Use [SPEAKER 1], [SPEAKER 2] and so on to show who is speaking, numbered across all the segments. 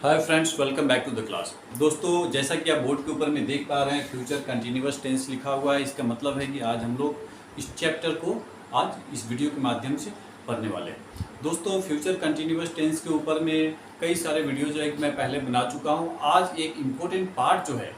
[SPEAKER 1] Hi friends, welcome back to the class. दोस्तों, जैसा कि आप बोर्ड के ऊपर में देख पा रहे हैं, फ्यूचर कंटिन्यूअस टेंस लिखा हुआ है। इसका मतलब है कि आज हम लोग इस चैप्टर को आज इस वीडियो के माध्यम से पढ़ने वाले हैं। दोस्तों, फ्यूचर कंटिन्यूअस टेंस के ऊपर में कई सारे वीडियो जो है कि मैं पहले बना चुका हूँ। आज एक इम्पोर्टेंट पार्ट जो है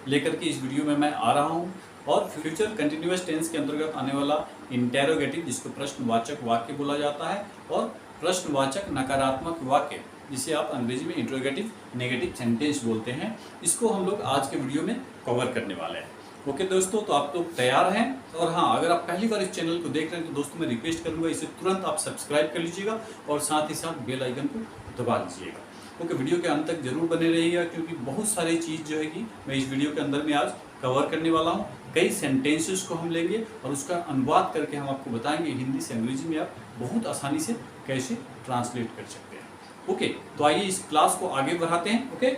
[SPEAKER 1] लेकर के इस वीडियो में मैं आ रहा हूँ, और फ्यूचर कंटिन्यूअस टेंस के अंतर्गत आने वाला इंटेरोगेटिव, जिसको प्रश्नवाचक वाक्य बोला जाता है, और प्रश्नवाचक नकारात्मक वाक्य, जिसे आप अंग्रेजी में इंट्रोगेटिव नेगेटिव सेंटेंस बोलते हैं, इसको हम लोग आज के वीडियो में कवर करने वाले हैं। ओके दोस्तों, तो आप लोग तैयार हैं? और हाँ, अगर आप पहली बार इस चैनल को देख रहे हैं तो दोस्तों मैं रिक्वेस्ट करूंगा, इसे तुरंत आप सब्सक्राइब कर लीजिएगा और साथ ही साथ बेल आइकन को दबा दीजिएगा। ओके, वीडियो के अंत तक जरूर बने रहिएगा, क्योंकि बहुत सारी चीज़ जो है कि मैं इस वीडियो के अंदर में आज कवर करने वाला हूँ। कई सेंटेंसेस को हम लेंगे और उसका अनुवाद करके हम आपको बताएंगे हिंदी से अंग्रेजी में आप बहुत आसानी से कैसे ट्रांसलेट कर सकते हैं। ओके, तो आइए इस क्लास को आगे बढ़ाते हैं। ओके,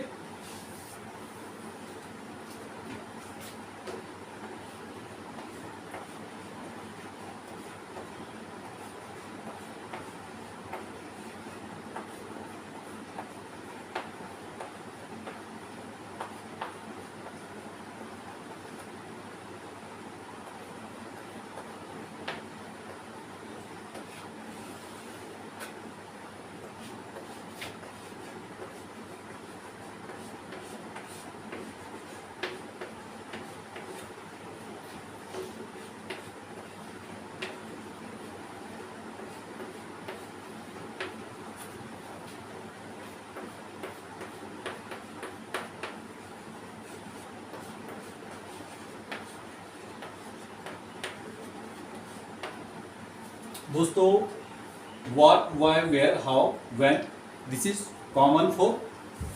[SPEAKER 1] दोस्तों, what, why, where, how, when, this is common for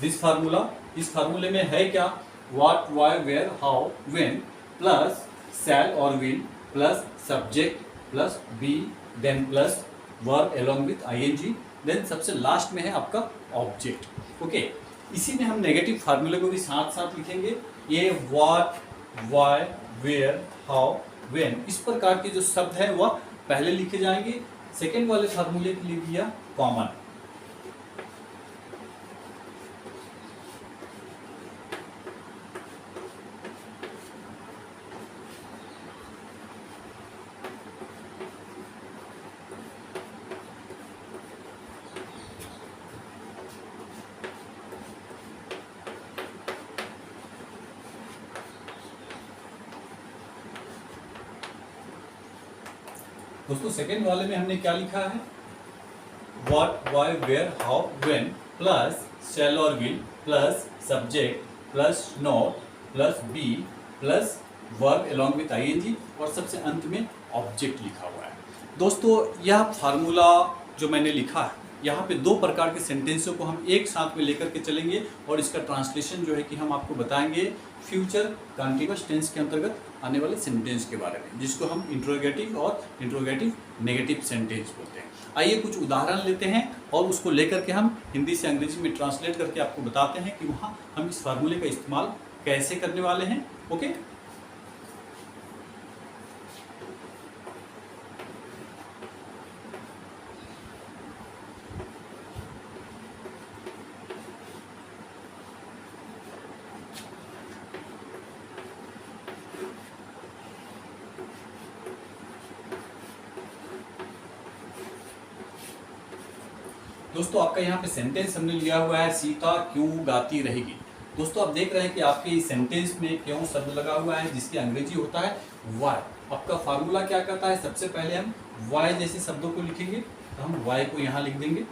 [SPEAKER 1] this formula. इस फार्मूले में है क्या? What, why, where, how, when plus shall और will plus subject plus be, then plus verb along with ING, then सबसे last में है आपका ऑब्जेक्ट। ओके, इसी में हम नेगेटिव फार्मूले को भी साथ साथ लिखेंगे। ये what, why, where, how, when, इस प्रकार के जो शब्द हैं वह पहले लिखे जाएंगे। सेकेंड वाले फार्मूले के लिए दिया कॉमन। दोस्तों, सेकेंड वाले में हमने क्या लिखा है? What, why, where, how, when plus shall और will plus subject plus not plus be plus verb along with ING, और सबसे अंत में ऑब्जेक्ट लिखा हुआ है। दोस्तों, यह फार्मूला जो मैंने लिखा है, यहाँ पे दो प्रकार के सेंटेंसों को हम एक साथ में लेकर के चलेंगे, और इसका ट्रांसलेशन जो है कि हम आपको बताएंगे फ्यूचर कंटिन्यूअस टेंस के अंतर्गत आने वाले सेंटेंस के बारे में, जिसको हम इंट्रोगेटिव और इंट्रोगेटिव नेगेटिव सेंटेंस बोलते हैं। आइए कुछ उदाहरण लेते हैं और उसको लेकर के हम हिंदी से अंग्रेजी में ट्रांसलेट करके आपको बताते हैं कि वहाँ हम इस फार्मूले का इस्तेमाल कैसे करने वाले हैं। ओके, दोस्तों, आपका यहाँ पे सेंटेंस हमने लिया हुआ है, सीता क्यों गाती रहेगी। दोस्तों, आप देख रहे हैं कि आपके इस सेंटेंस में क्यों शब्द लगा हुआ है, जिसकी अंग्रेजी होता है वाई। आपका फार्मूला क्या करता है? सबसे पहले हम वाई जैसे शब्दों को लिखेंगे, तो हम वाई को यहाँ लिख देंगे।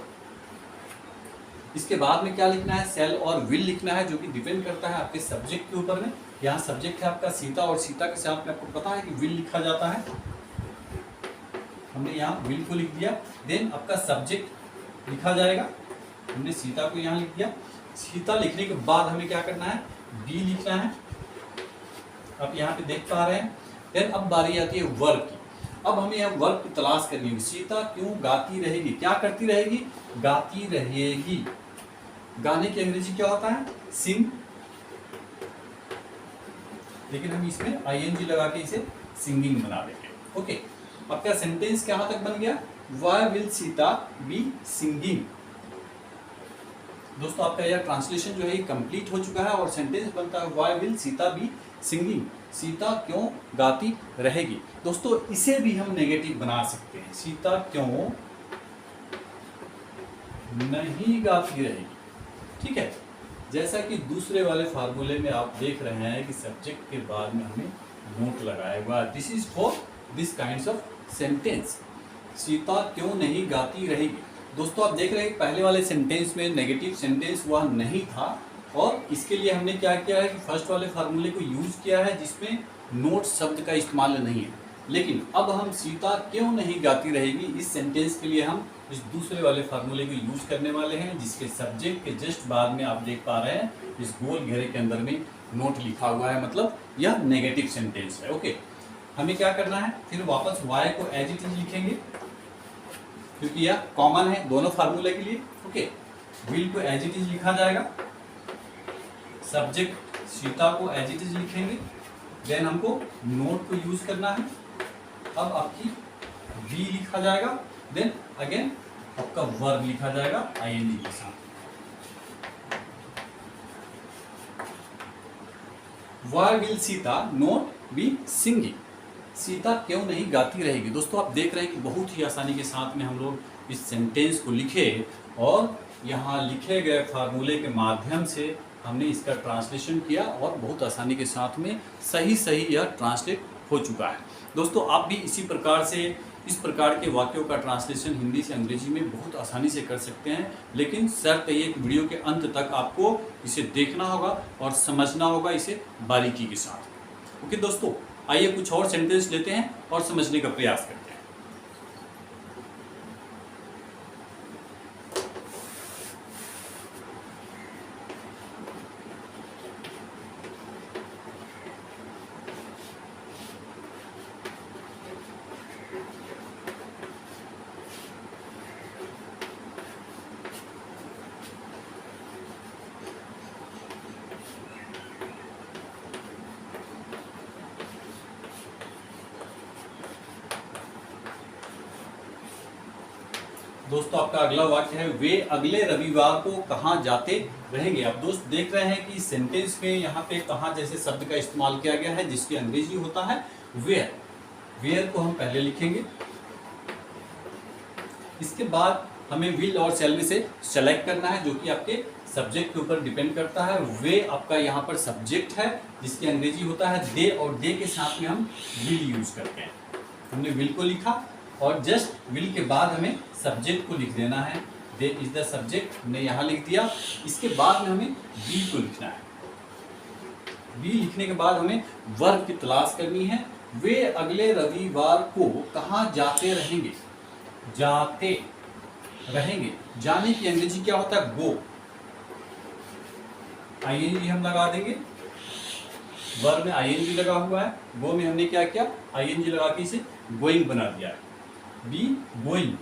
[SPEAKER 1] इसके बाद में क्या लिखना है? शैल और विल लिखना है, जो कि डिपेंड करता है आपके सब्जेक्ट के ऊपर में। यहाँ सब्जेक्ट है आपका सीता, और सीता के साथ में आपको पता है कि विल लिखा जाता है। हमने यहाँ विल को लिख दिया। देन आपका सब्जेक्ट लिखा जाएगा, हमने सीता को यहाँ लिख दिया। सीता लिखने के बाद हमें क्या करना है? बी लिखना है। आप यहाँ पे देख पा रहे हैं। देन अब बारी आती है वर्ब की। अब हमें यहाँ वर्ब की तलाश करनी होगी। सीता क्यों गाती रहेगी? क्या करती रहेगी? गाती रहेगी। गाने की अंग्रेजी क्या होता है? सिंग। लेकिन हम इसमें आईएनजी लगा के इसे सिंगिंग बना देंगे। ओके, आपका सेंटेंस कहाँ तक बन गया? Why will Sita be singing? दोस्तों आपका यह ट्रांसलेशन जो है कंप्लीट हो चुका है और सेंटेंस बनता है why will Sita be singing, Sita क्यों गाती रहेगी। दोस्तों इसे भी हम नेगेटिव बना सकते हैं, सीता क्यों नहीं गाती रहेगी। ठीक है, जैसा कि दूसरे वाले फार्मूले में आप देख रहे हैं कि सब्जेक्ट के बाद में हमें नोट लगाया हुआ, this is for this kinds of sentence, Sita क्यों नहीं गाती रहेगी। दोस्तों आप देख रहे हैं पहले वाले सेंटेंस में नेगेटिव सेंटेंस वह नहीं था और इसके लिए हमने क्या किया है कि फर्स्ट वाले फार्मूले को यूज किया है जिसमें नोट शब्द का इस्तेमाल नहीं है। लेकिन अब हम सीता क्यों नहीं गाती रहेगी इस सेंटेंस के लिए हम इस दूसरे वाले फार्मूले को यूज करने वाले हैं, जिसके सब्जेक्ट के जस्ट बाद में आप देख पा रहे हैं इस गोल घेरे के अंदर में नोट लिखा हुआ है, मतलब यह नेगेटिव सेंटेंस है। ओके, हमें क्या करना है, फिर वापस वाई को एज इट इज लिखेंगे क्योंकि यह कॉमन है दोनों फार्मूले के लिए। ओके, विल को एज इट इज लिखा जाएगा, सब्जेक्ट सीता को एज इट इज लिखेंगे, देन हमको नोट को यूज करना है। अब आपकी वी लिखा जाएगा, देन अगेन आपका वर्ब लिखा जाएगा आईएनजी के साथ। Why will Sita not be singing, Sita क्यों नहीं गाती रहेगी। दोस्तों आप देख रहे हैं कि बहुत ही आसानी के साथ में हम लोग इस सेंटेंस को लिखे और यहाँ लिखे गए फार्मूले के माध्यम से हमने इसका ट्रांसलेशन किया और बहुत आसानी के साथ में सही यह ट्रांसलेट हो चुका है। दोस्तों आप भी इसी प्रकार से इस प्रकार के वाक्यों का ट्रांसलेशन हिंदी से अंग्रेजी में बहुत आसानी से कर सकते हैं, लेकिन शर्त ये कि वीडियो के अंत तक आपको इसे देखना होगा और समझना होगा इसे बारीकी के साथ। ओके दोस्तों, आइए कुछ और सेंटेंस लेते हैं और समझने का प्रयास करते हैं। दोस्तों आपका अगला वाक्य है वे अगले रविवार को कहाँ जाते रहेंगे। आप दोस्त देख रहे हैं कि सेंटेंस में यहाँ पे कहाँ जैसे शब्द का इस्तेमाल किया गया है जिसकी अंग्रेजी होता है वेयर। वेयर को हम पहले लिखेंगे, इसके बाद हमें विल और शैल में से सेलेक्ट करना है जो कि आपके सब्जेक्ट के ऊपर डिपेंड करता है। वे आपका यहाँ पर सब्जेक्ट है जिसकी अंग्रेजी होता है दे, और दे के साथ में हम विल यूज करते हैं। हमने विल को लिखा और जस्ट विल के बाद हमें सब्जेक्ट को लिख देना है, दे इज द सब्जेक्ट, हमने यहाँ लिख दिया। इसके बाद में हमें बी को लिखना है। बी लिखने के बाद हमें वर्ब की तलाश करनी है। वे अगले रविवार को कहाँ जाते रहेंगे, जाते रहेंगे। जाने की अंग्रेजी क्या होता है गो, आईएनजी हम लगा देंगे। वर्ब में आईएनजी लगा हुआ है, गो में हमने क्या किया आईएनजी लगा के इसे गोइंग बना दिया है। Be going,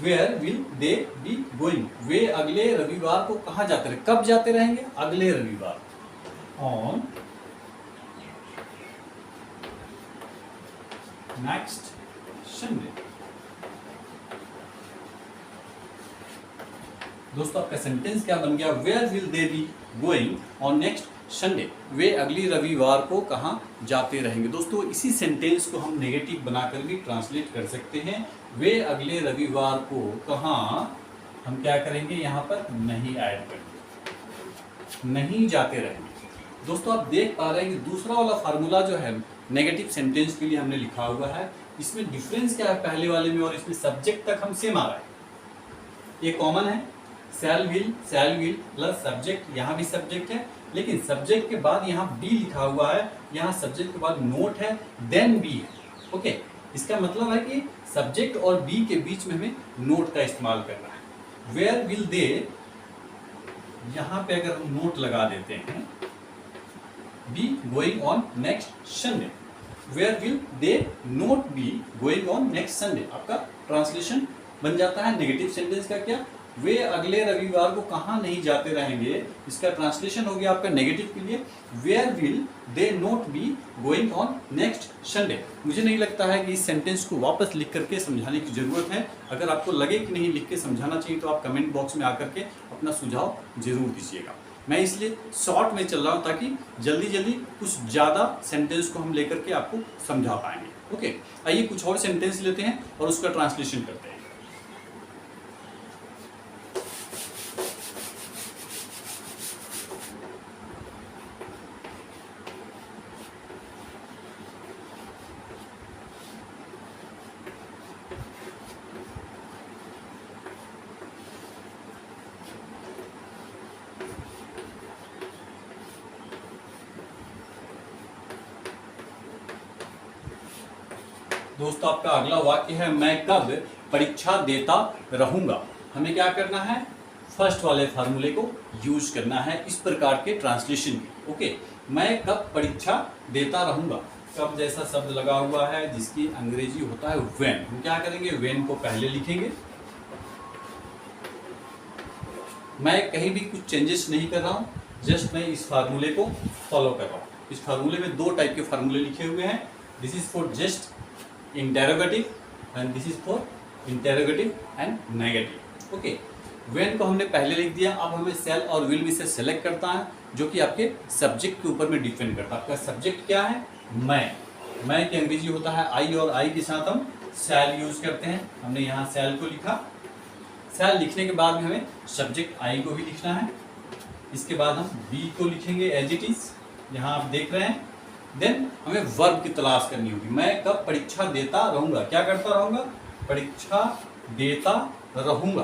[SPEAKER 1] where will they be going. वे अगले रविवार को कहाँ जाते रहेंगे, कब जाते रहेंगे, अगले रविवार, ऑन नेक्स्ट संडे। दोस्तों आपका सेंटेंस क्या बन गया, where will they be going on next Sunday. वे अगली रविवार को कहाँ जाते रहेंगे। दोस्तों इसी सेंटेंस को हम नेगेटिव बनाकर भी ट्रांसलेट कर सकते हैं। वे अगले रविवार को कहाँ, हम क्या करेंगे यहाँ पर नहीं ऐड करेंगे, नहीं जाते रहेंगे। दोस्तों आप देख पा रहे हैं कि दूसरा वाला फार्मूला जो है नेगेटिव सेंटेंस के लिए हमने लिखा हुआ है, इसमें डिफरेंस क्या है पहले वाले में और इसमें सब्जेक्ट तक हम सेम आ रहा है। ये कॉमन है, शैल विल प्लस सब्जेक्ट, यहाँ भी सब्जेक्ट है लेकिन सब्जेक्ट के बाद यहाँ बी लिखा हुआ है, यहाँ सब्जेक्ट के बाद नोट है देन बी है। ओके, इसका मतलब है कि सब्जेक्ट और बी के बीच में हमें नोट का इस्तेमाल करना है। वेयर विल दे, यहाँ पे अगर हम नोट लगा देते हैं be going on next Sunday, where will they not be going on next Sunday. आपका ट्रांसलेशन बन जाता है नेगेटिव सेंटेंस का क्या, वे अगले रविवार को कहाँ नहीं जाते रहेंगे, इसका ट्रांसलेशन हो गया आपका नेगेटिव के लिए, where will they not be going on next Sunday. मुझे नहीं लगता है कि इस सेंटेंस को वापस लिख करके समझाने की जरूरत है। अगर आपको लगे कि नहीं लिख के समझाना चाहिए तो आप कमेंट बॉक्स में आकर के अपना सुझाव जरूर दीजिएगा। मैं इसलिए शॉर्ट में चल रहा हूँ ताकि जल्दी जल्दी कुछ ज़्यादा सेंटेंस को हम लेकर के आपको समझा पाएंगे। ओके, आइए कुछ और सेंटेंस लेते हैं और उसका ट्रांसलेशन करते हैं। दोस्तों आपका अगला वाक्य है, मैं कब परीक्षा देता रहूंगा। हमें क्या करना है, फर्स्ट वाले फार्मूले को यूज करना है इस प्रकार के ट्रांसलेशन की। ओके, मैं कब परीक्षा देता रहूंगा। कब जैसा शब्द लगा हुआ है जिसकी अंग्रेजी होता है व्हेन। हम क्या करेंगे, व्हेन को पहले लिखेंगे। मैं कहीं भी कुछ चेंजेस नहीं कर रहा हूं, जस्ट मैं इस फार्मूले को फॉलो कर रहा हूं। इस फार्मूले में दो टाइप के फार्मूले लिखे हुए हैं। This is for just interrogative and this is for interrogative and negative. Okay, when को हमने पहले लिख दिया। अब हमें सेल और विल में से सेलेक्ट करता है, जो कि आपके सब्जेक्ट के ऊपर में डिपेंड करता है। आपका सब्जेक्ट क्या है, मैं की अंग्रेजी होता है आई, और आई के साथ हम सेल यूज करते हैं। हमने यहाँ सेल को लिखा। सेल लिखने के बाद में हमें सब्जेक्ट आई को भी लिखना है। इसके बाद हम बी को लिखेंगे एज इट इज, यहाँ आप देख रहे हैं। देन हमें वर्ब की तलाश करनी होगी। मैं कब परीक्षा देता रहूंगा, क्या करता रहूंगा, परीक्षा देता रहूंगा।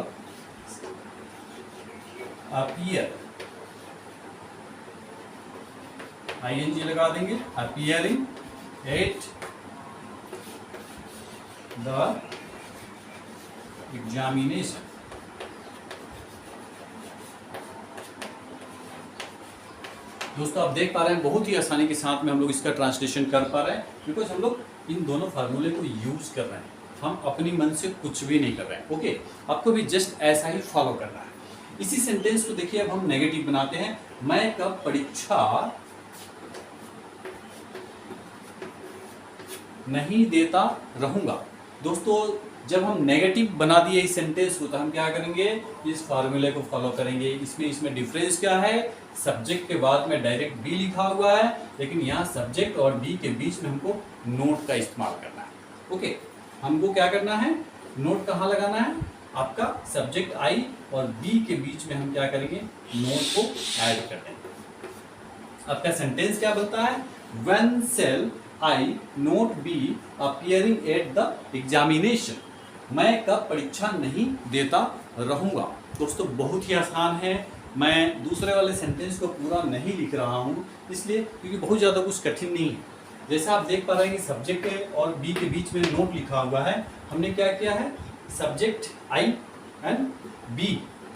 [SPEAKER 1] अपीयर, आईएनजी लगा देंगे, अपीयरिंग एट द एग्जामिनेशन। दोस्तों आप देख पा रहे हैं बहुत ही आसानी के साथ में हम लोग इसका ट्रांसलेशन कर पा रहे हैं, बिकॉज हम लोग इन दोनों फार्मूले को यूज कर रहे हैं। हम अपनी मन से कुछ भी नहीं कर रहे हैं। ओके, आपको भी जस्ट ऐसा ही फॉलो करना है। इसी सेंटेंस को देखिए, अब हम नेगेटिव बनाते हैं। मैं कब परीक्षा नहीं देता रहूंगा। दोस्तों जब हम नेगेटिव बना दिए इस सेंटेंस को, तो हम क्या करेंगे, इस फार्मूले को फॉलो करेंगे। इसमें डिफरेंस क्या है, सब्जेक्ट के बाद में डायरेक्ट बी लिखा हुआ है, लेकिन यहाँ सब्जेक्ट और बी के बीच में हमको नोट का इस्तेमाल करना है। ओके, हमको क्या करना है, नोट कहाँ लगाना है, आपका सब्जेक्ट आई और बी के बीच में हम क्या करेंगे, नोट को ऐड कर देंगे। आपका सेंटेंस क्या बनता है, when shall I not be appearing at the examination. मैं कब परीक्षा नहीं देता रहूंगा। दोस्तों बहुत ही आसान है। मैं दूसरे वाले सेंटेंस को पूरा नहीं लिख रहा हूँ इसलिए क्योंकि बहुत ज़्यादा कुछ कठिन नहीं है। जैसा आप देख पा रहे हैं कि सब्जेक्ट और बी के बीच में नोट लिखा हुआ है। हमने क्या किया है, सब्जेक्ट आई एंड बी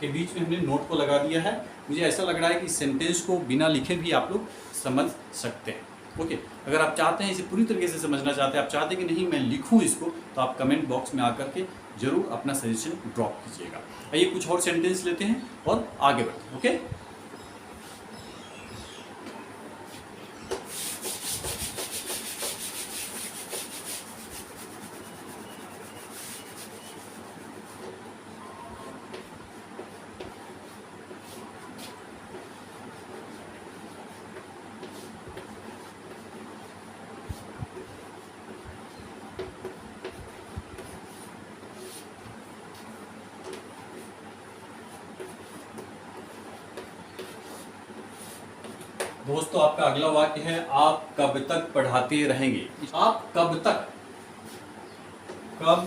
[SPEAKER 1] के बीच में हमने नोट को लगा दिया है। मुझे ऐसा लग रहा है कि इस सेंटेंस को बिना लिखे भी आप लोग समझ सकते हैं। ओके, अगर आप चाहते हैं इसे पूरी तरीके से समझना चाहते हैं, आप चाहते हैं कि नहीं मैं लिखूं इसको, तो आप कमेंट बॉक्स में आकर के जरूर अपना सजेशन ड्रॉप कीजिएगा। आइए कुछ और सेंटेंस लेते हैं और आगे बढ़ते हैं। ओके, दोस्तों आपका अगला वाक्य है, आप कब तक पढ़ाते रहेंगे। आप कब तक, कब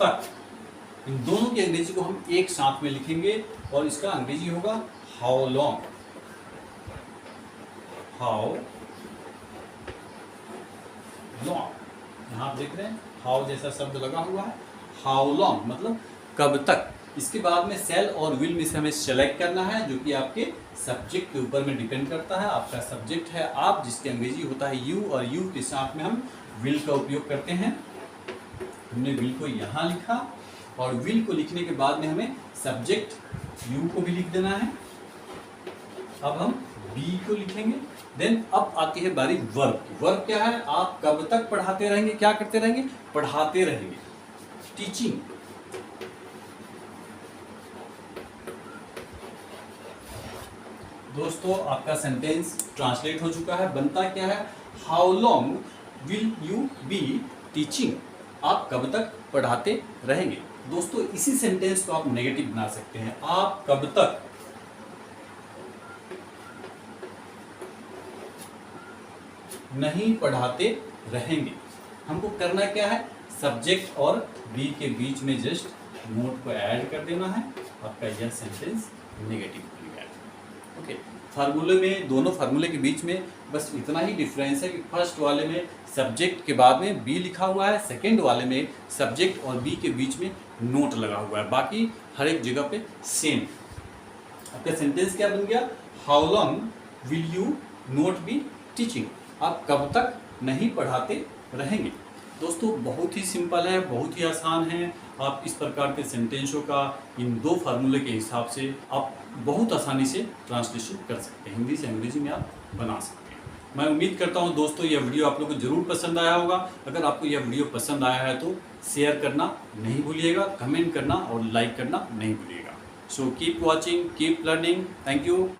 [SPEAKER 1] तक, इन दोनों की अंग्रेजी को हम एक साथ में लिखेंगे और इसका अंग्रेजी होगा हाउ लॉन्ग। हाउ लॉन्ग, यहां आप देख रहे हैं हाउ जैसा शब्द लगा हुआ है। हाउ लॉन्ग मतलब कब तक। इसके बाद में सेल और विल में से हमें सेलेक्ट करना है, जो कि आपके सब्जेक्ट के ऊपर में डिपेंड करता है। आपका सब्जेक्ट है आप, जिसकी अंग्रेजी होता है यू, और यू के साथ में हम विल का उपयोग करते हैं। हमने विल को यहाँ लिखा। और विल को लिखने के बाद में हमें सब्जेक्ट यू को भी लिख देना है। अब हम बी को लिखेंगे। देन अब आती है बारी वर्ब की। वर्ब क्या है? आप कब तक पढ़ाते रहेंगे? क्या करते रहेंगे? पढ़ाते रहेंगे। टीचिंग। दोस्तों आपका सेंटेंस ट्रांसलेट हो चुका है। बनता क्या है? How long will you be teaching? आप कब तक पढ़ाते रहेंगे? दोस्तों इसी सेंटेंस को आप नेगेटिव बना सकते हैं। आप कब तक नहीं पढ़ाते रहेंगे? हमको करना क्या है? सब्जेक्ट और बी के बीच में जस्ट नोट को ऐड कर देना है। आपका यह सेंटेंस नेगेटिव बन गया। ओके, फार्मूले में, दोनों फार्मूले के बीच में बस इतना ही डिफरेंस है कि फर्स्ट वाले में सब्जेक्ट के बाद में बी लिखा हुआ है, सेकंड वाले में सब्जेक्ट और बी के बीच में नोट लगा हुआ है। बाकी हर एक जगह पे सेम। आपका सेंटेंस क्या बन गया? How long will you note be teaching? आप कब तक नहीं पढ़ाते रहेंगे? दोस्तों बहुत ही सिंपल है, बहुत ही आसान है। आप इस प्रकार के सेंटेंसों का इन दो फार्मूले के हिसाब से आप बहुत आसानी से ट्रांसलेशन कर सकते हैं। हिंदी से अंग्रेजी में आप बना सकते हैं। मैं उम्मीद करता हूं दोस्तों यह वीडियो आप लोगों को जरूर पसंद आया होगा। अगर आपको यह वीडियो पसंद आया है तो शेयर करना नहीं भूलिएगा, कमेंट करना और लाइक करना नहीं भूलिएगा। So keep watching, keep learning. Thank you.